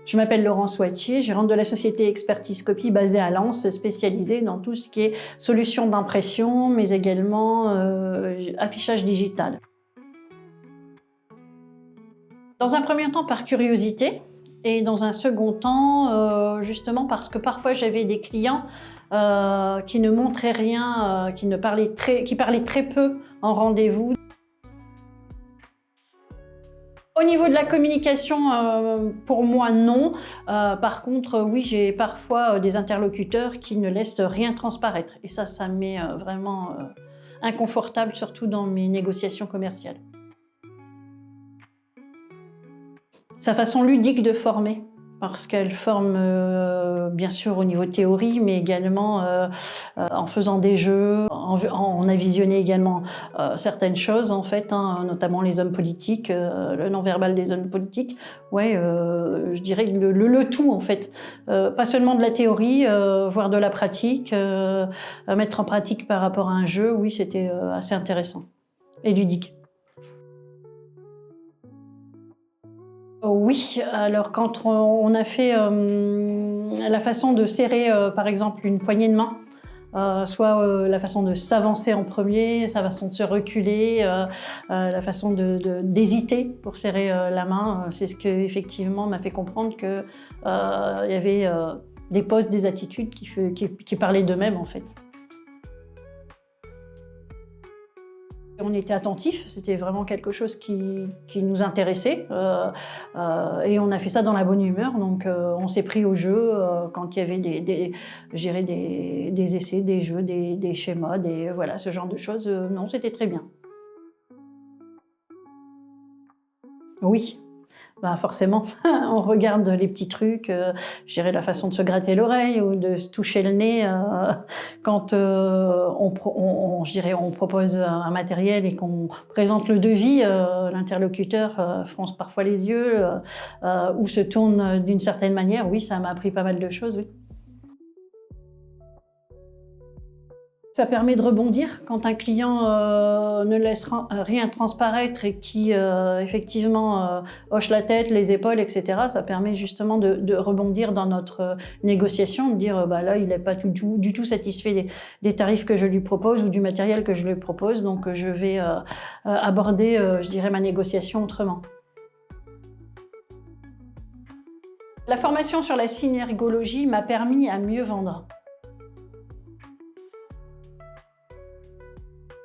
Je m'appelle Laurence Wattier, gérante de la société Expertise Copy basée à Lens, spécialisée dans tout ce qui est solutions d'impression, mais également affichage digital. Dans un premier temps par curiosité et dans un second temps justement parce que parfois j'avais des clients qui ne montraient rien, qui parlaient très peu en rendez-vous. Au niveau de la communication, pour moi, non. Par contre, oui, j'ai parfois des interlocuteurs qui ne laissent rien transparaître. Et ça me met vraiment inconfortable, surtout dans mes négociations commerciales. Sa façon ludique de former, parce qu'elle forme bien sûr au niveau théorie, mais également en faisant des jeux. On a visionné également certaines choses, en fait, notamment les hommes politiques, le non-verbal des hommes politiques. Ouais, je dirais le tout, en fait. Pas seulement de la théorie, voire de la pratique. Mettre en pratique par rapport à un jeu, oui, c'était assez intéressant et ludique. Oui, alors quand on a fait la façon de serrer par exemple une poignée de main, soit la façon de s'avancer en premier, sa façon de se reculer, la façon d'hésiter pour serrer la main, c'est ce qui effectivement m'a fait comprendre qu'il y avait des poses, des attitudes qui parlaient d'eux-mêmes en fait. On était attentifs, c'était vraiment quelque chose qui nous intéressait et on a fait ça dans la bonne humeur, donc on s'est pris au jeu quand il y avait je dirais des essais, des jeux, des schémas, voilà, ce genre de choses. Non, c'était très bien. Oui. Ben forcément, on regarde les petits trucs, je dirais la façon de se gratter l'oreille ou de se toucher le nez quand je dirais, on propose un matériel et qu'on présente le devis, l'interlocuteur fronce parfois les yeux ou se tourne d'une certaine manière. Oui, ça m'a appris pas mal de choses, oui. Ça permet de rebondir quand un client ne laisse rien transparaître et qui effectivement hoche la tête, les épaules, etc. Ça permet justement de rebondir dans notre négociation, de dire bah là il n'est pas du tout satisfait des tarifs que je lui propose ou du matériel que je lui propose, donc je vais aborder, je dirais, ma négociation autrement. La formation sur la synergologie m'a permis à mieux vendre.